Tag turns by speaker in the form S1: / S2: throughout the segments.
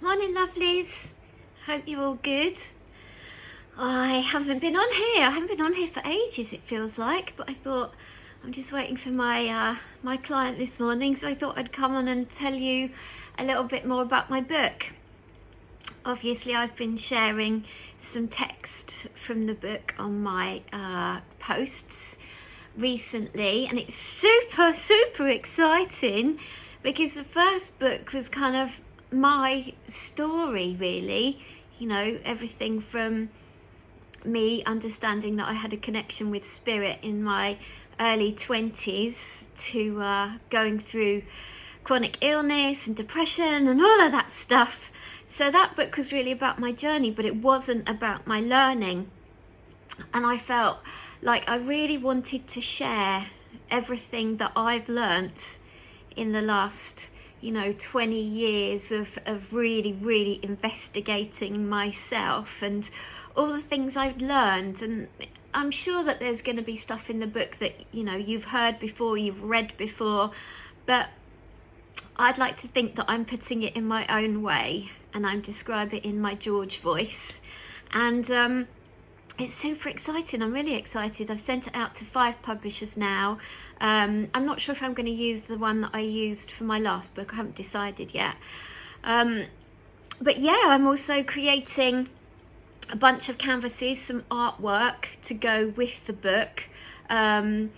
S1: Morning, lovelies. Hope you're all good. I haven't been on here. I haven't been on here for ages, it feels like, but I thought I'm just waiting for my client this morning, so I thought I'd come on and tell you a little bit more about my book. Obviously, I've been sharing some text from the book on my posts recently, and it's super exciting because the first book was kind of my story, really. You know, everything from me understanding that I had a connection with spirit in my early 20s to going through chronic illness and depression and all of that stuff. So that book was really about my journey, but it wasn't about my learning. And I felt like I really wanted to share everything that I've learnt in the last 20 years of really investigating myself and all the things I've learned. And I'm sure that there's going to be stuff in the book that you've heard before, you've read before, but I'd like to think that I'm putting it in my own way and I'm describing it in my George voice. And it's super exciting. I'm really excited. I've sent it out to 5 publishers now. I'm not sure if I'm going to use the one that I used for my last book. I haven't decided yet. But yeah, I'm also creating a bunch of canvases, some artwork to go with the book. And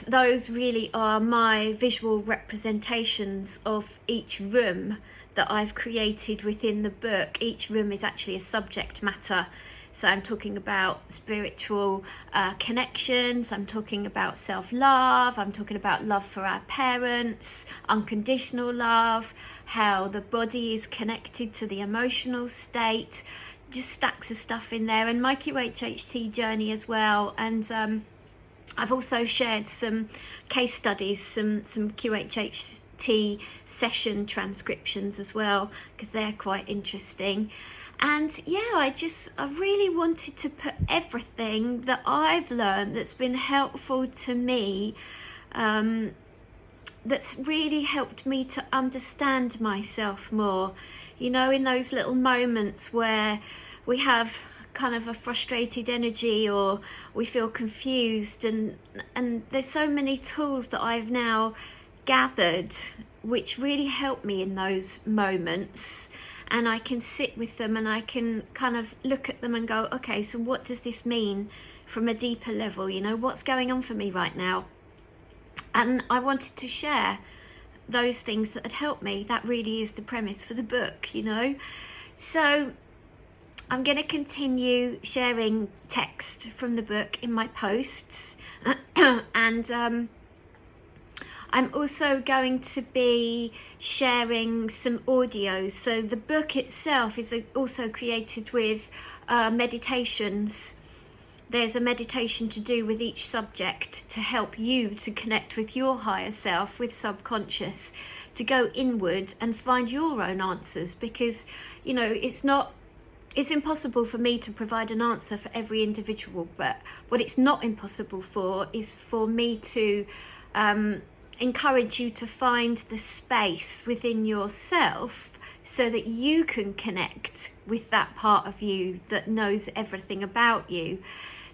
S1: those really are my visual representations of each room that I've created within the book. Each room is actually a subject matter. So I'm talking about spiritual connections, I'm talking about self-love, I'm talking about love for our parents, unconditional love, how the body is connected to the emotional state, just stacks of stuff in there, and my QHHT journey as well. And I've also shared some case studies, some QHHT session transcriptions as well, because they're quite interesting. And yeah, I really wanted to put everything that I've learned that's been helpful to me, that's really helped me to understand myself more. In those little moments where we have kind of a frustrated energy or we feel confused, and there's so many tools that I've now gathered which really help me in those moments. And I can sit with them and I can kind of look at them and go, okay, so what does this mean from a deeper level? What's going on for me right now? And I wanted to share those things that had helped me. That really is the premise for the book, So I'm going to continue sharing text from the book in my posts. And I'm also going to be sharing some audios. So the book itself is also created with meditations. There's a meditation to do with each subject to help you to connect with your higher self, with subconscious, to go inward and find your own answers. Because, it's impossible for me to provide an answer for every individual, but what it's not impossible for is for me to encourage you to find the space within yourself so that you can connect with that part of you that knows everything about you.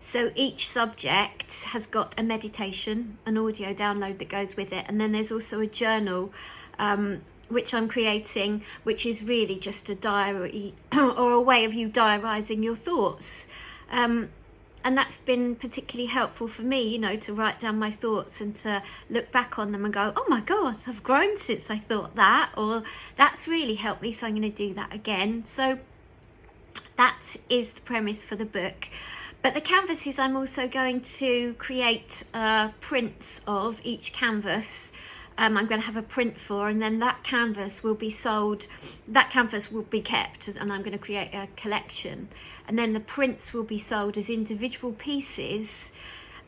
S1: So each subject has got a meditation, an audio download that goes with it, and then there's also a journal which I'm creating, which is really just a diary or a way of you diarising your thoughts. And that's been particularly helpful for me, to write down my thoughts and to look back on them and go, oh my God, I've grown since I thought that, or that's really helped me, so I'm going to do that again. So that is the premise for the book. But the canvases, I'm also going to create prints of each canvas. I'm going to have a print for, and then that canvas will be sold. That canvas will be kept, and I'm going to create a collection. And then the prints will be sold as individual pieces,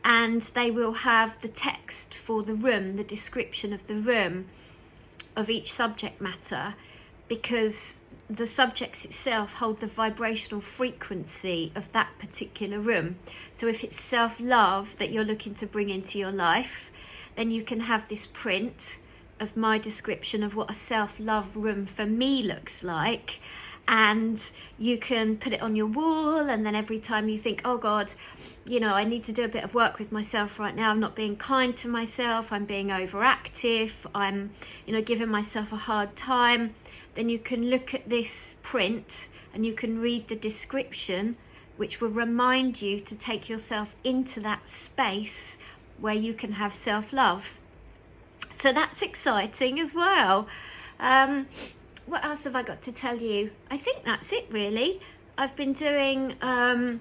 S1: and they will have the text for the room, the description of the room, of each subject matter, because the subjects itself hold the vibrational frequency of that particular room. So if it's self-love that you're looking to bring into your life, then you can have this print of my description of what a self-love room for me looks like, and you can put it on your wall, and then every time you think, oh God, you know, I need to do a bit of work with myself right now, I'm not being kind to myself, I'm being overactive, I'm, you know, giving myself a hard time, then you can look at this print and you can read the description, which will remind you to take yourself into that space where you can have self-love. So that's exciting as well. What else have I got to tell you? I think that's it really. I've been doing a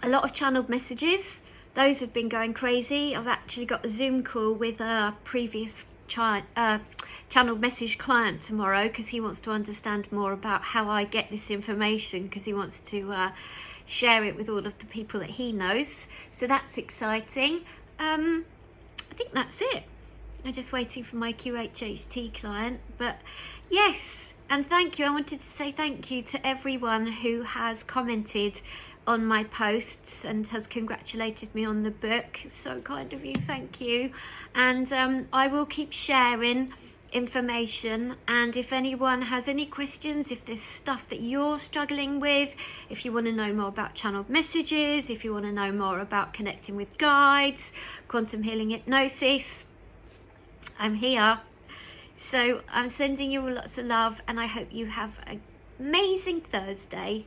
S1: lot of channeled messages. Those have been going crazy. I've actually got a Zoom call with a previous channeled message client tomorrow, because he wants to understand more about how I get this information, because he wants to share it with all of the people that he knows. So that's exciting. I think that's it. I'm just waiting for my QHHT client, but yes, and thank you. I wanted to say thank you to everyone who has commented on my posts and has congratulated me on the book. So kind of you, thank you. And I will keep sharing information, and if anyone has any questions, if there's stuff that you're struggling with, if you want to know more about channeled messages, if you want to know more about connecting with guides, quantum healing, hypnosis, I'm here. So I'm sending you lots of love, and I hope you have an amazing Thursday.